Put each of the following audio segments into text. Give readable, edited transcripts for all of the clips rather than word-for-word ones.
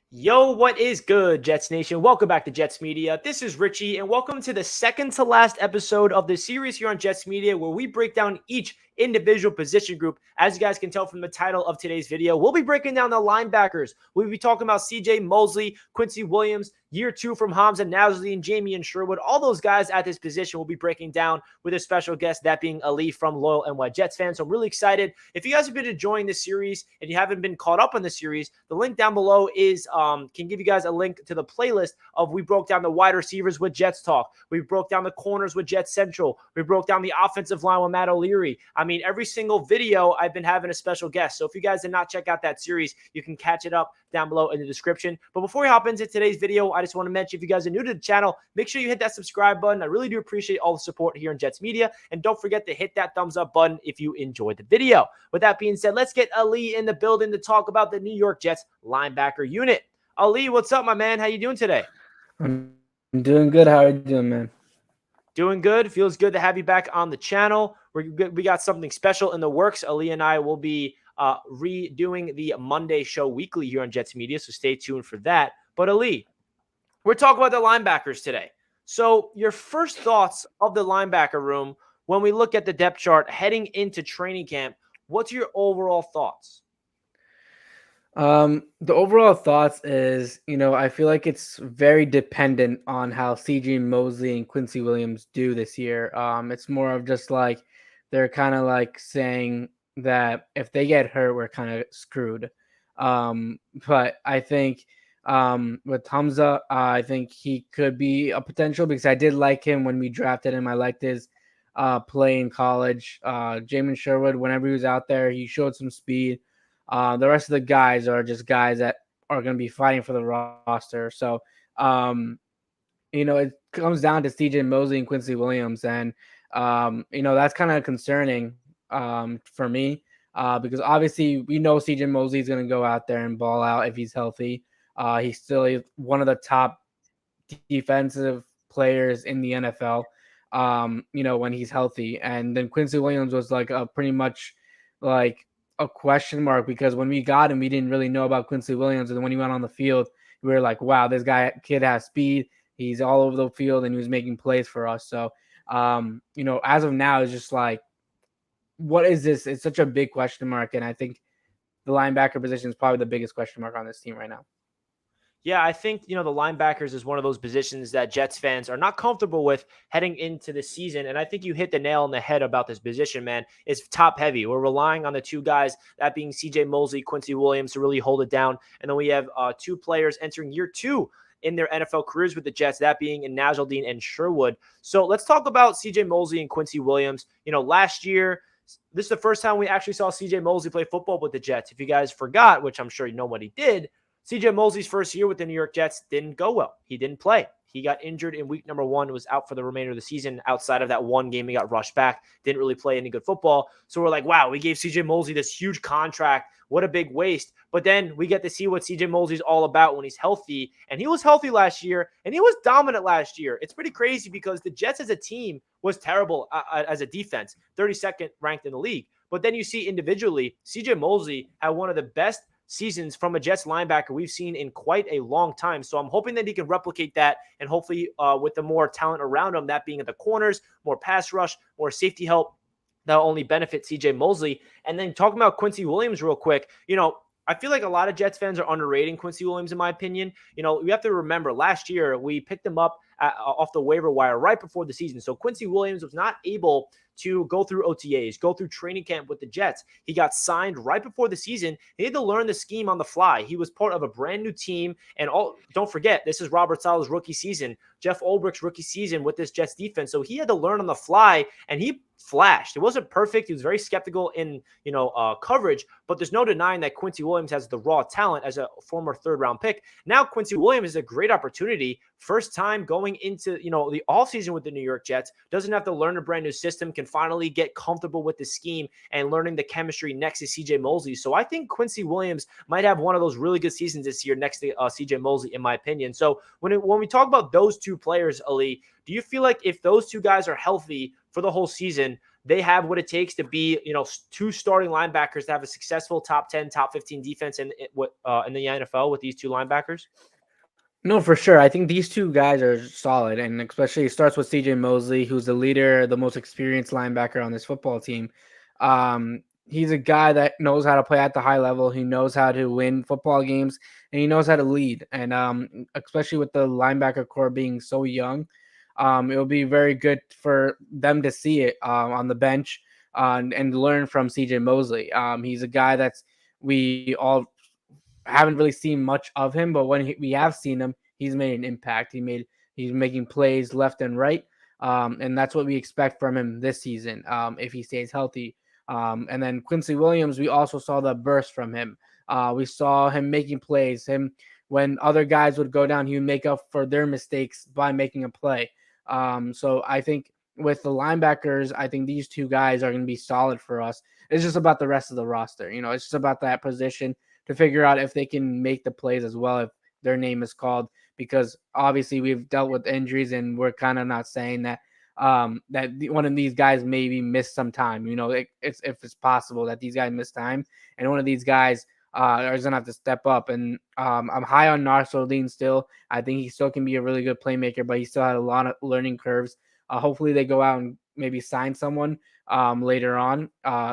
Yo, what is good, Jets Nation? Welcome back to Jets Media. This is Richie, and welcome to the second to last episode of the series here on Jets Media, where we break down each individual position group. As you guys can tell from the title of today's video, we'll be breaking down the linebackers. We'll be talking about CJ Mosley, Quincy Williams, year two from Hamza Nasri, and Jamie and Sherwood. All those guys at this position will be breaking down with a special guest, that being Ali from LoyalNYJetfans. So I'm really excited. If you guys have been enjoying this series and you haven't been caught up on the series, the link down below is can give you guys a link to the playlist of we broke down the wide receivers with Jets Talk. We broke down the corners with Jets Central. We broke down the offensive line with Matt O'Leary. I mean, every single video I've been having a special guest. So if you guys did not check out that series, you can catch it up down below in the description. But before we hop into today's video, I just want to mention, if you guys are new to the channel, make sure you hit that subscribe button. I really do appreciate all the support here in Jets Media. And don't forget to hit that thumbs up button if you enjoyed the video. With that being said, let's get Ali in the building to talk about the New York Jets linebacker unit. Ali, what's up, my man? How you doing today? I'm doing good. How are you doing, man? Doing good. Feels good to have you back on the channel. We got something special in the works. Ali and I will be redoing the Monday show weekly here on Jets Media, so stay tuned for that. But Ali, we're talking about the linebackers today. So your first thoughts of the linebacker room when we look at the depth chart heading into training camp, what's your overall thoughts? The overall thoughts is, I feel like it's very dependent on how CJ Mosley and Quincy Williams do this year. It's more of just like they're kind of like saying that if they get hurt, we're kind of screwed. But I think with Hamza, I think he could be a potential because I did like him when we drafted him. I liked his play in college. Jamin Sherwood, whenever he was out there, he showed some speed. The rest of the guys are just guys that are going to be fighting for the roster. So, it comes down to CJ Mosley and Quincy Williams. And, that's kind of concerning for me because obviously we know CJ Mosley is going to go out there and ball out if he's healthy. He's still one of the top defensive players in the NFL, when he's healthy. And then Quincy Williams was like a pretty much like a question mark because when we got him, we didn't really know about Quincy Williams. And then when he went on the field, we were like, wow, this kid has speed. He's all over the field and he was making plays for us. So, as of now, it's just like, what is this? It's such a big question mark. And I think the linebacker position is probably the biggest question mark on this team right now. Yeah, I think, the linebackers is one of those positions that Jets fans are not comfortable with heading into the season. And I think you hit the nail on the head about this position, man. It's top heavy. We're relying on the two guys, that being CJ Mosley, Quincy Williams, to really hold it down. And then we have two players entering year two in their NFL careers with the Jets, that being in Nasri and Sherwood. So let's talk about CJ Mosley and Quincy Williams. Last year, this is the first time we actually saw CJ Mosley play football with the Jets. If you guys forgot, which I'm sure nobody did, CJ Mosley's first year with the New York Jets didn't go well. He didn't play. He got injured in week number 1, was out for the remainder of the season. Outside of that one game, he got rushed back, didn't really play any good football. So we're like, wow, we gave CJ Mosley this huge contract. What a big waste. But then we get to see what CJ Mosley's all about when he's healthy. And he was healthy last year, and he was dominant last year. It's pretty crazy because the Jets as a team was terrible as a defense, 32nd ranked in the league. But then you see individually, CJ Mosley had one of the best seasons from a Jets linebacker we've seen in quite a long time. So I'm hoping that he can replicate that, and hopefully with the more talent around him, that being at the corners, more pass rush, more safety help, that'll only benefit CJ Mosley. And then talking about Quincy Williams real quick, I feel like a lot of Jets fans are underrating Quincy Williams, in my opinion. We have to remember last year we picked him up off the waiver wire right before the season. So Quincy Williams was not able to go through OTAs, go through training camp with the Jets. He got signed right before the season. He had to learn the scheme on the fly. He was part of a brand new team. And don't forget, this is Robert Saleh's rookie season, Jeff Ulbricht's rookie season with this Jets defense. So he had to learn on the fly, and he flashed. It wasn't perfect. He was very skeptical in, coverage, but there's no denying that Quincy Williams has the raw talent as a former third-round pick. Now Quincy Williams is a great opportunity. First time going into, the offseason with the New York Jets. Doesn't have to learn a brand new system, can finally get comfortable with the scheme and learning the chemistry next to CJ Mosley. So I think Quincy Williams might have one of those really good seasons this year next to CJ Mosley, in my opinion. So when we talk about those two players, Ali, do you feel like if those two guys are healthy for the whole season, they have what it takes to be, two starting linebackers to have a successful top 10, top 15 defense in the NFL with these two linebackers? No, for sure. I think these two guys are solid, and especially it starts with CJ Mosley, who's the leader, the most experienced linebacker on this football team. He's a guy that knows how to play at the high level. He knows how to win football games, and he knows how to lead. And especially with the linebacker core being so young, it will be very good for them to see it on the bench and learn from CJ Mosley. He's a guy that's we all haven't really seen much of him, but when we have seen him, he's made an impact. He's making plays left and right, and that's what we expect from him this season if he stays healthy. And then Quincy Williams, we also saw the burst from him. We saw him making plays. Him when other guys would go down, he would make up for their mistakes by making a play. So I think with the linebackers, I think these two guys are going to be solid for us. It's just about the rest of the roster. It's just about that position to figure out if they can make the plays as well if their name is called, because obviously we've dealt with injuries and we're kind of not saying that that one of these guys maybe missed some time. If it's possible that these guys miss time and one of these guys is gonna have to step up. And I'm high on Nasruddin still. I think he still can be a really good playmaker, but he still had a lot of learning curves. Hopefully they go out and maybe sign someone later on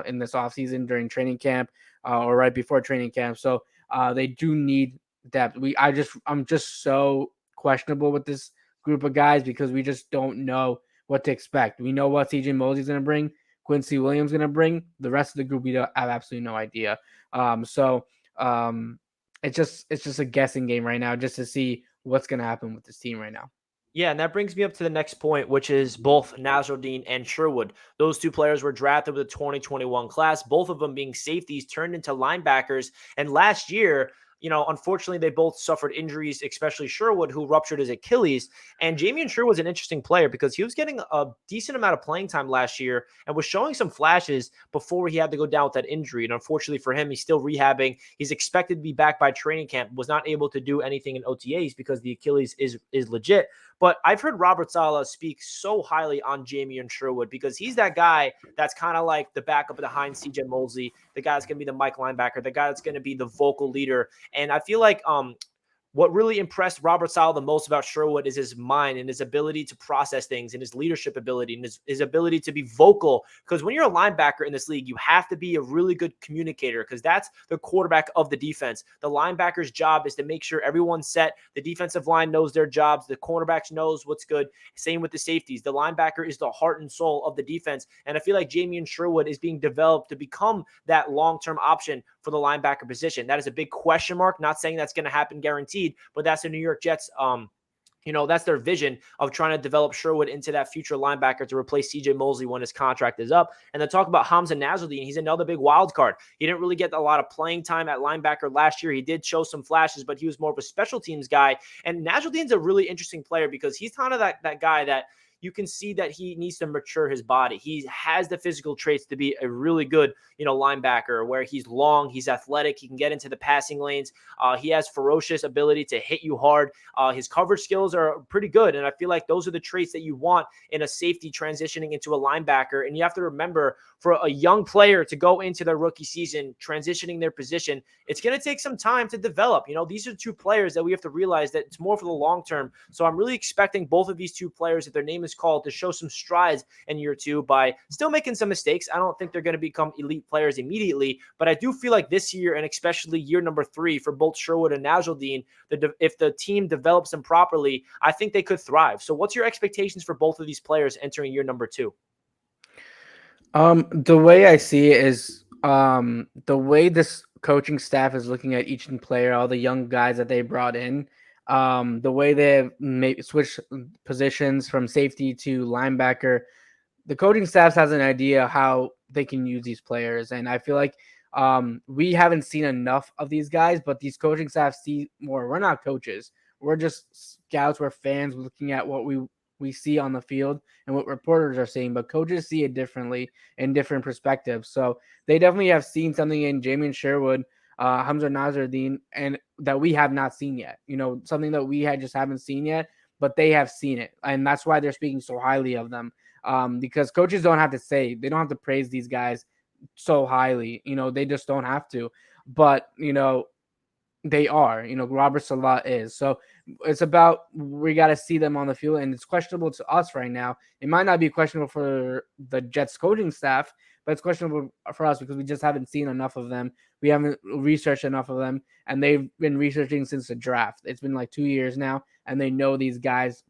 in this offseason during training camp or right before training camp. So they do need depth. I'm just so questionable with this group of guys because we just don't know what to expect. We know what CJ Mosley's going to bring, Quincy Williams going to bring. The rest of the group we have absolutely no idea. It's just a guessing game right now, just to see what's going to happen with this team right now. Yeah, and that brings me up to the next point, which is both Nasruddin and Sherwood. Those two players were drafted with the 2021 class, both of them being safeties turned into linebackers. And last year, unfortunately, they both suffered injuries, especially Sherwood, who ruptured his Achilles. And Jamion Sherwood's an interesting player because he was getting a decent amount of playing time last year and was showing some flashes before he had to go down with that injury. And unfortunately for him, he's still rehabbing. He's expected to be back by training camp, was not able to do anything in OTAs because the Achilles is legit. But I've heard Robert Saleh speak so highly on Jamion Sherwood because he's that guy that's kind of like the backup behind CJ Mosley, the guy that's going to be the Mike linebacker, the guy that's going to be the vocal leader. And I feel like what really impressed Robert Saleh the most about Sherwood is his mind and his ability to process things and his leadership ability and his ability to be vocal. Because when you're a linebacker in this league, you have to be a really good communicator because that's the quarterback of the defense. The linebacker's job is to make sure everyone's set. The defensive line knows their jobs. The cornerbacks knows what's good. Same with the safeties. The linebacker is the heart and soul of the defense. And I feel like Jamion Sherwood is being developed to become that long-term option for the linebacker position. That is a big question mark. Not saying that's going to happen guaranteed, but that's the New York Jets. That's their vision of trying to develop Sherwood into that future linebacker to replace CJ Mosley when his contract is up. And then talk about Hamza Nasruddin. He's another big wild card. He didn't really get a lot of playing time at linebacker last year. He did show some flashes, but he was more of a special teams guy. And Nasruddin's a really interesting player because he's kind of that guy that you can see that he needs to mature his body. He has the physical traits to be a really good, linebacker where he's long, he's athletic, he can get into the passing lanes. He has ferocious ability to hit you hard. His coverage skills are pretty good. And I feel like those are the traits that you want in a safety transitioning into a linebacker. And you have to remember, for a young player to go into their rookie season, transitioning their position, it's going to take some time to develop. These are two players that we have to realize that it's more for the long term. So I'm really expecting both of these two players, if their name is called, to show some strides in year two by still making some mistakes. I don't think they're going to become elite players immediately, but I do feel like this year, and especially year number 3 for both Sherwood and Nasruddin, if the team develops them properly, I think they could thrive. So what's your expectations for both of these players entering year number 2? The way I see it is the way this coaching staff is looking at each player, all the young guys that they brought in, the way they switched positions from safety to linebacker, the coaching staff has an idea how they can use these players. And I feel like we haven't seen enough of these guys, but these coaching staff see more. We're not coaches. We're just scouts. We're fans looking at what we see on the field and what reporters are seeing, but coaches see it differently in different perspectives. So they definitely have seen something in Jamion Sherwood, Hamza Nasruddin, and that we have not seen yet. Something that we just haven't seen yet, but they have seen it, and that's why they're speaking so highly of them. because coaches don't have to say, they don't have to praise these guys so highly. They just don't have to. But, they are, Robert Salah is. So it's about, we got to see them on the field, and it's questionable to us right now. It might not be questionable for the Jets coaching staff, but it's questionable for us because we just haven't seen enough of them. We haven't researched enough of them, and they've been researching since the draft. It's been like 2 years now, and they know these guys,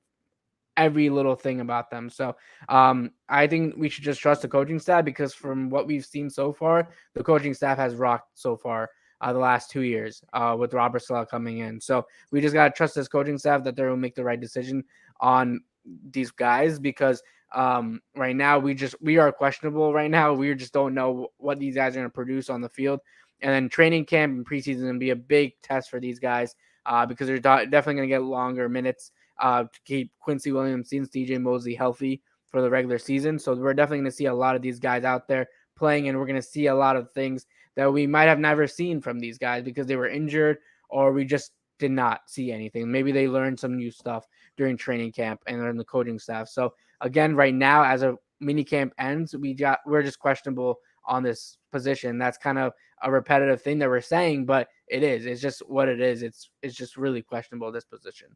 every little thing about them. So I think we should just trust the coaching staff, because from what we've seen so far, the coaching staff has rocked so far the last 2 years with Robert Salah coming in. So we just got to trust this coaching staff that they will make the right decision on these guys, because right now we are questionable right now. We just don't know what these guys are going to produce on the field. And then training camp and preseason is going to be a big test for these guys because they're definitely going to get longer minutes to keep Quincy Williams and DJ Mosley healthy for the regular season. So we're definitely going to see a lot of these guys out there playing, and we're going to see a lot of things that we might have never seen from these guys because they were injured, or we just did not see anything. Maybe they learned some new stuff during training camp and in the coaching staff. So again, right now, as a mini camp ends, we're just questionable on this position. That's kind of a repetitive thing that we're saying, but it is. It's just what it is. It's just really questionable, this position.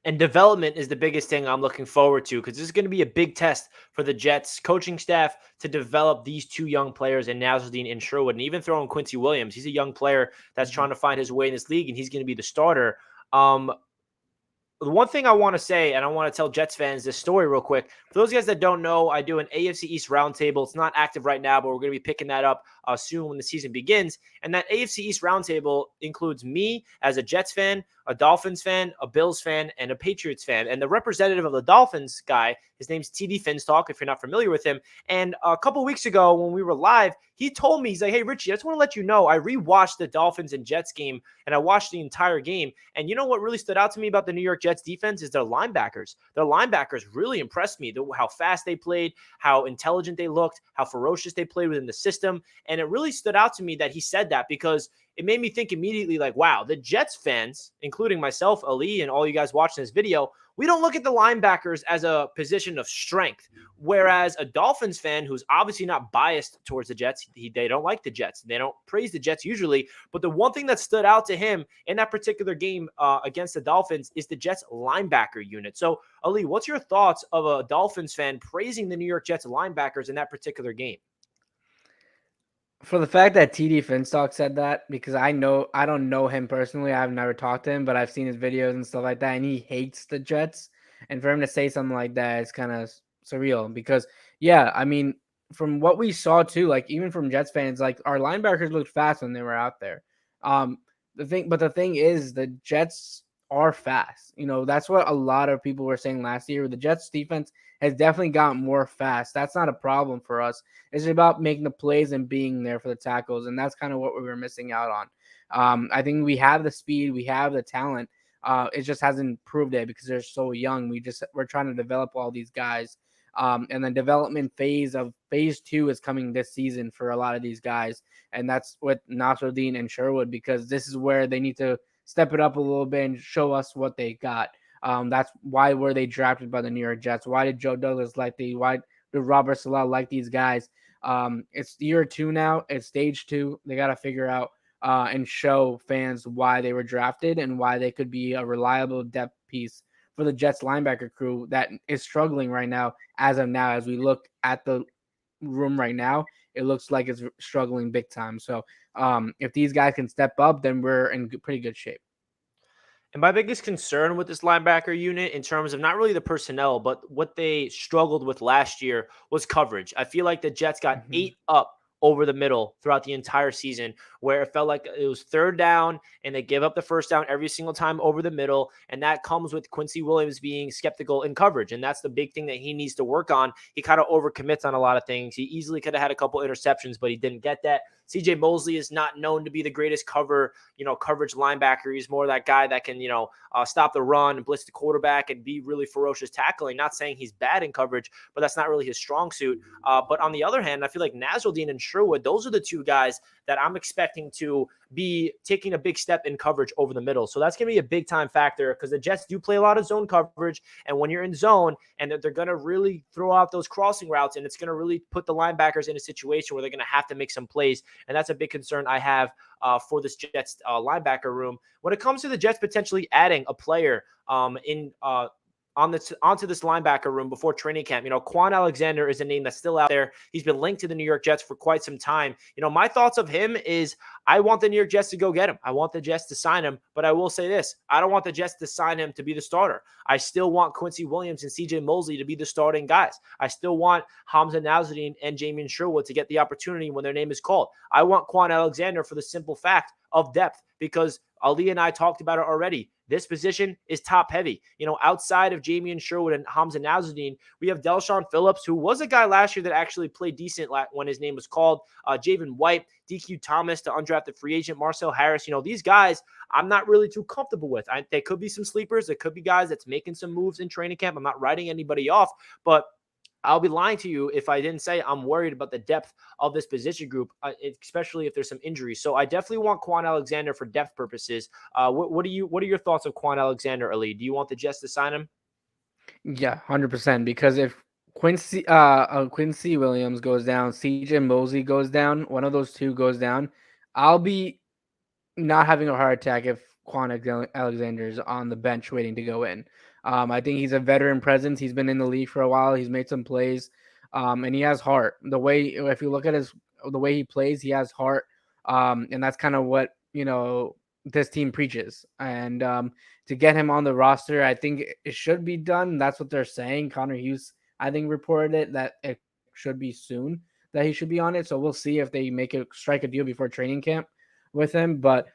And development is the biggest thing I'm looking forward to, because this is going to be a big test for the Jets coaching staff to develop these two young players in Nasruddin and Sherwood. And even throwing Quincy Williams, he's a young player that's trying to find his way in this league, and he's going to be the starter. The one thing I want to say, and I want to tell Jets fans this story real quick. For those guys that don't know, I do an AFC East roundtable. It's not active right now, but we're going to be picking that up soon when the season begins. And that AFC East roundtable includes me as a Jets fan, a Dolphins fan, a Bills fan, and a Patriots fan. And the representative of the Dolphins guy, his name's TD Finstock, if you're not familiar with him. And a couple weeks ago when we were live, he told me, he's like, hey, Richie, I just want to let you know, I rewatched the Dolphins and Jets game, and I watched the entire game. And you know what really stood out to me about the New York Jets defense is their linebackers. Their linebackers really impressed me. How fast they played, how intelligent they looked, how ferocious they played within the system. And it really stood out to me that he said that, because it made me think immediately, like, wow, the Jets fans, including myself, Ali, and all you guys watching this video, we don't look at the linebackers as a position of strength. Whereas a Dolphins fan who's obviously not biased towards the Jets, they don't like the Jets. They don't praise the Jets usually. But the one thing that stood out to him in that particular game against the Dolphins is the Jets linebacker unit. So, Ali, what's your thoughts of a Dolphins fan praising the New York Jets linebackers in that particular game? For the fact that TD Finstock said that, because I don't know him personally. I've never talked to him, but I've seen his videos and stuff like that, and he hates the Jets. And for him to say something like that, it's kind of surreal, because, yeah, I mean, from what we saw too, like even from Jets fans, like our linebackers looked fast when they were out there. The thing is, the Jets are fast. That's what a lot of people were saying last year. The Jets defense has definitely gotten more fast. That's not a problem for us. It's about making the plays and being there for the tackles, and that's kind of what we were missing out on. I think we have the speed, we have the talent. It just hasn't proved it because they're so young. We're trying to develop all these guys. And the development phase 2 is coming this season for a lot of these guys. And that's with Nasruddin and Sherwood, because this is where they need to step it up a little bit and show us what they got. That's why were they drafted by the New York Jets? Why did Joe Douglas why did Robert Salah like these guys? It's year 2 now. It's stage 2. They got to figure out and show fans why they were drafted and why they could be a reliable depth piece for the Jets linebacker crew that is struggling right now. As we look at the room right now, it looks like it's struggling big time. So if these guys can step up, then we're in pretty good shape. And my biggest concern with this linebacker unit, in terms of not really the personnel, but what they struggled with last year, was coverage. I feel like the Jets got ate up over the middle throughout the entire season, where it felt like it was third down and they give up the first down every single time over the middle. And that comes with Quincy Williams being skeptical in coverage. And that's the big thing that he needs to work on. He kind of overcommits on a lot of things. He easily could have had a couple interceptions, but he didn't get that. CJ Mosley is not known to be the greatest coverage linebacker. He's more that guy that can, stop the run and blitz the quarterback and be really ferocious tackling. Not saying he's bad in coverage, but that's not really his strong suit. But on the other hand, I feel like Nasruddin and Sherwood. Those are the two guys that I'm expecting to be taking a big step in coverage over the middle. So that's going to be a big time factor because the Jets do play a lot of zone coverage. And when you're in zone and they're going to really throw out those crossing routes, and it's going to really put the linebackers in a situation where they're going to have to make some plays. And that's a big concern I have for this Jets linebacker room. When it comes to the Jets potentially adding a player onto this linebacker room before training camp, Quan Alexander is a name that's still out there. He's been linked to the New York Jets for quite some time. My thoughts of him is I want the New York Jets to go get him. I want the Jets to sign him, but I will say this. I don't want the Jets to sign him to be the starter. I still want Quincy Williams and CJ Mosley to be the starting guys. I still want Hamza Nasruddin and Jamin Sherwood to get the opportunity when their name is called. I want Quan Alexander for the simple fact of depth because Ali and I talked about it already. This position is top heavy. Outside of Jamin Sherwood and Hamza Nasruddin, we have Delshon Phillips, who was a guy last year that actually played decent when his name was called. Javen White, DQ Thomas, the undrafted free agent, Marcel Harris. These guys I'm not really too comfortable with. They could be some sleepers. There could be guys that's making some moves in training camp. I'm not writing anybody off, but I'll be lying to you if I didn't say I'm worried about the depth of this position group, especially if there's some injuries. So I definitely want Quan Alexander for depth purposes. What are your thoughts of Quan Alexander, Ali? Do you want the Jets to sign him? Yeah, 100%. Because if Quincy Williams goes down, CJ Mosley goes down, one of those two goes down, I'll be not having a heart attack if Quan Alexander is on the bench waiting to go in. I think he's a veteran presence. He's been in the league for a while. He's made some plays, and he has heart. If you look at the way he plays, he has heart, and that's kind of what this team preaches. And to get him on the roster, I think it should be done. That's what they're saying. Connor Hughes, I think, reported it that it should be soon that he should be on it. So we'll see if they strike a deal before training camp with him, but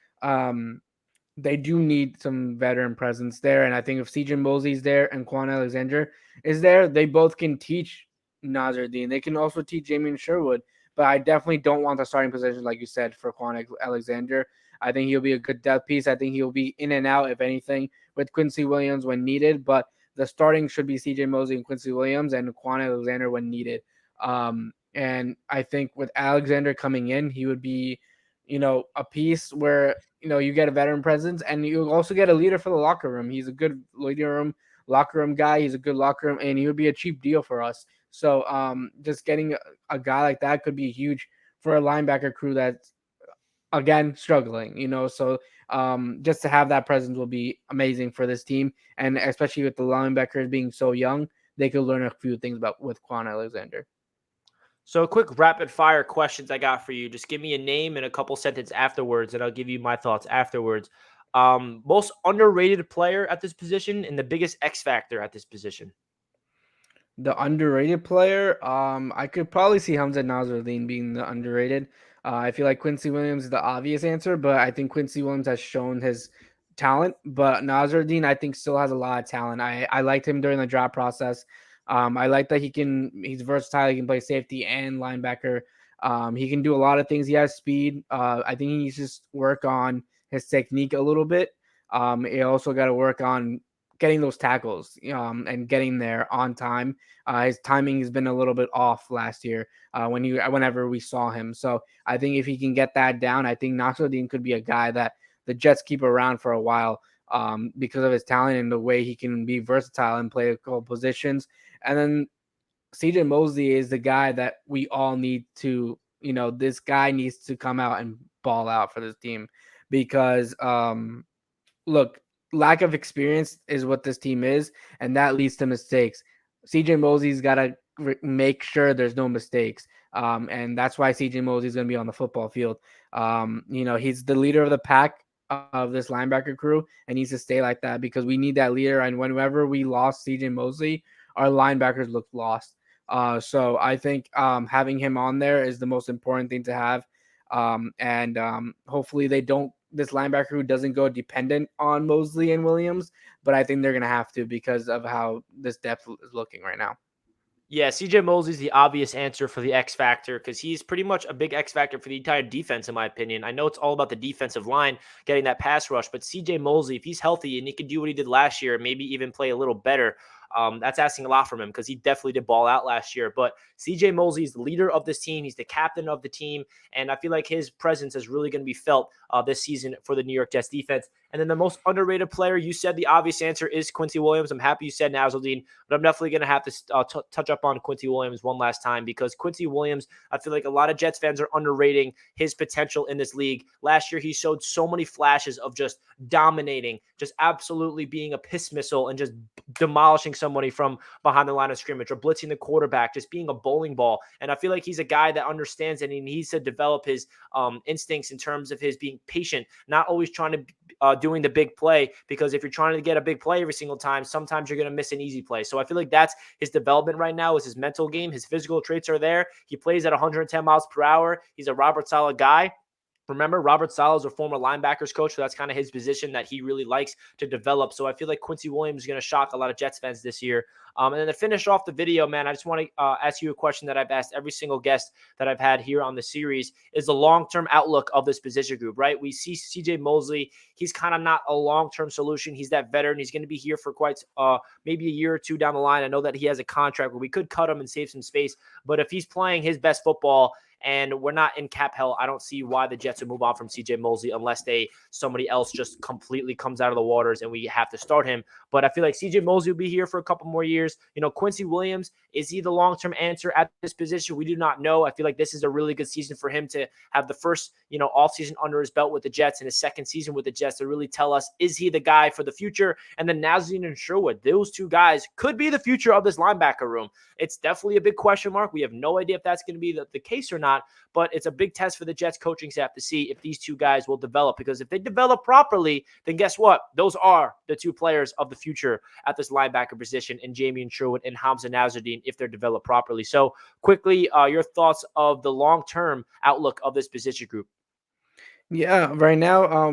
they do need some veteran presence there. And I think if CJ Mosley's there and Quan Alexander is there, they both can teach Nasruddin. They can also teach Jamin Sherwood, but I definitely don't want the starting position, like you said, for Quan Alexander. I think he'll be a good depth piece. I think he'll be in and out, if anything, with Quincy Williams when needed, but the starting should be CJ Mosley and Quincy Williams and Quan Alexander when needed. And I think with Alexander coming in, he would be a piece where, you get a veteran presence and you also get a leader for the locker room. He's a good locker room guy. He's a good locker room, and he would be a cheap deal for us. So just getting a guy like that could be huge for a linebacker crew that's, again, struggling, So just to have that presence will be amazing for this team. And especially with the linebackers being so young, they could learn a few things with Quan Alexander. So quick rapid fire questions I got for you. Just give me a name and a couple sentences afterwards, and I'll give you my thoughts afterwards. Most underrated player at this position and the biggest X factor at this position. The underrated player, I could probably see Hamza Nasruddin being the underrated. I feel like Quincy Williams is the obvious answer, but I think Quincy Williams has shown his talent. But Nasruddin, I think, still has a lot of talent. I liked him during the draft process. I like that he's versatile. He can play safety and linebacker. He can do a lot of things. He has speed. I think he needs to just work on his technique a little bit. He also got to work on getting those tackles and getting there on time. His timing has been a little bit off last year whenever we saw him. So I think if he can get that down, I think Nasruddin could be a guy that the Jets keep around for a while because of his talent and the way he can be versatile and play a couple positions. And then CJ Mosley is the guy that we all need to, this guy needs to come out and ball out for this team because, look, lack of experience is what this team is, and that leads to mistakes. CJ Mosley's got to make sure there's no mistakes. And that's why CJ Mosley is going to be on the football field. He's the leader of the pack of this linebacker crew and needs to stay like that because we need that leader. And whenever we lost CJ Mosley, our linebackers looked lost. So I think having him on there is the most important thing to have. And hopefully this linebacker who doesn't go dependent on Mosley and Williams, but I think they're going to have to because of how this depth is looking right now. Yeah, CJ Mosley is the obvious answer for the X factor because he's pretty much a big X factor for the entire defense, in my opinion. I know it's all about the defensive line getting that pass rush, but CJ Mosley, if he's healthy and he can do what he did last year, maybe even play a little better, That's asking a lot from him because he definitely did ball out last year. But CJ Mosley is the leader of this team. He's the captain of the team. And I feel like his presence is really going to be felt this season for the New York Jets defense. And then the most underrated player, you said the obvious answer is Quincy Williams. I'm happy you said Nasruddin, but I'm definitely going to have to touch up on Quincy Williams one last time because Quincy Williams, I feel like a lot of Jets fans are underrating his potential in this league. Last year, he showed so many flashes of just dominating, just absolutely being a piss missile and just demolishing somebody from behind the line of scrimmage or blitzing the quarterback, just being a bowling ball. And I feel like he's a guy that understands and he needs to develop his instincts in terms of his being patient, not always trying to doing the big play, because if you're trying to get a big play every single time, sometimes you're going to miss an easy play. So I feel like that's his development right now is his mental game. His physical traits are there. He plays at 110 miles per hour. He's a Robert Saleh guy. Remember, Robert Saleh is a former linebackers coach, so that's kind of his position that he really likes to develop. So I feel like Quincy Williams is going to shock a lot of Jets fans this year. And then to finish off the video, man, I just want to ask you a question that I've asked every single guest that I've had here on the series is the long-term outlook of this position group, right? We see CJ Mosley. He's kind of not a long-term solution. He's that veteran. He's going to be here for quite maybe a year or two down the line. I know that he has a contract where we could cut him and save some space, but if he's playing his best football and we're not in cap hell, I don't see why the Jets would move on from CJ Mosley unless somebody else just completely comes out of the waters and we have to start him. But I feel like CJ Mosley will be here for a couple more years. Quincy Williams, is he the long-term answer at this position? We do not know. I feel like this is a really good season for him to have the first, offseason under his belt with the Jets and his second season with the Jets to really tell us, is he the guy for the future? And then Nasruddin and Sherwood, those two guys could be the future of this linebacker room. It's definitely a big question mark. We have no idea if that's going to be the case or not, but it's a big test for the Jets coaching staff to see if these two guys will develop, because if they develop properly, then guess what? Those are the two players of the future at this linebacker position in Jamien Sherwood and Hamza Nasruddin if they're developed properly. So quickly, your thoughts of the long-term outlook of this position group. Yeah, right now,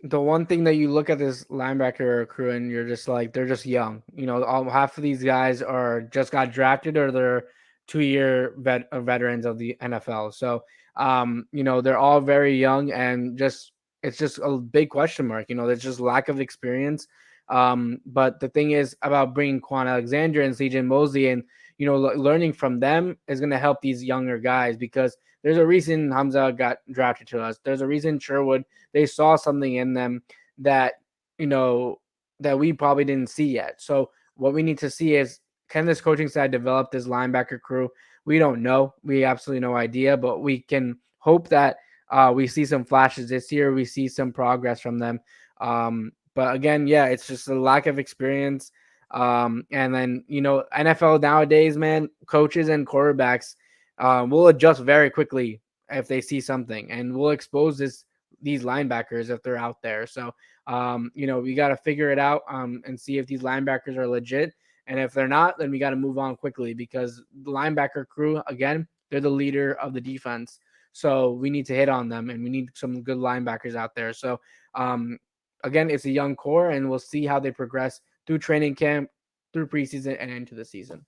the one thing that you look at this linebacker crew and you're just like, they're just young. Half of these guys are just got drafted or they're 2-year veterans of the NFL. So, they're all very young and it's just a big question mark. There's just lack of experience. But the thing is about bringing Quan Alexander and CJ Mosley and, learning from them is going to help these younger guys, because there's a reason Hamza got drafted to us. There's a reason Sherwood, they saw something in them that, that we probably didn't see yet. So what we need to see is, can this coaching side develop this linebacker crew? We don't know. We absolutely no idea, but we can hope that we see some flashes this year. We see some progress from them. But again, yeah, it's just a lack of experience. And then, NFL nowadays, man, coaches and quarterbacks will adjust very quickly if they see something, and we'll expose these linebackers if they're out there. So, we got to figure it out and see if these linebackers are legit. And if they're not, then we got to move on quickly, because the linebacker crew, again, they're the leader of the defense. So we need to hit on them, and we need some good linebackers out there. So, again, it's a young core, and we'll see how they progress through training camp, through preseason, and into the season.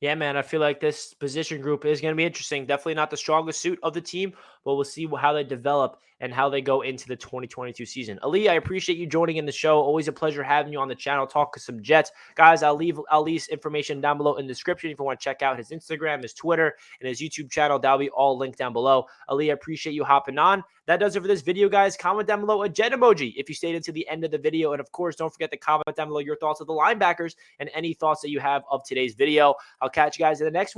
Yeah, man, I feel like this position group is going to be interesting. Definitely not the strongest suit of the team, but we'll see how they develop and how they go into the 2022 season. Ali, I appreciate you joining in the show. Always a pleasure having you on the channel, talk some Jets. Guys, I'll leave Ali's information down below in the description if you want to check out his Instagram, his Twitter, and his YouTube channel. That'll be all linked down below. Ali, I appreciate you hopping on. That does it for this video, guys. Comment down below a Jet emoji if you stayed into the end of the video. And of course, don't forget to comment down below your thoughts of the linebackers and any thoughts that you have of today's video. I'll catch you guys in the next one.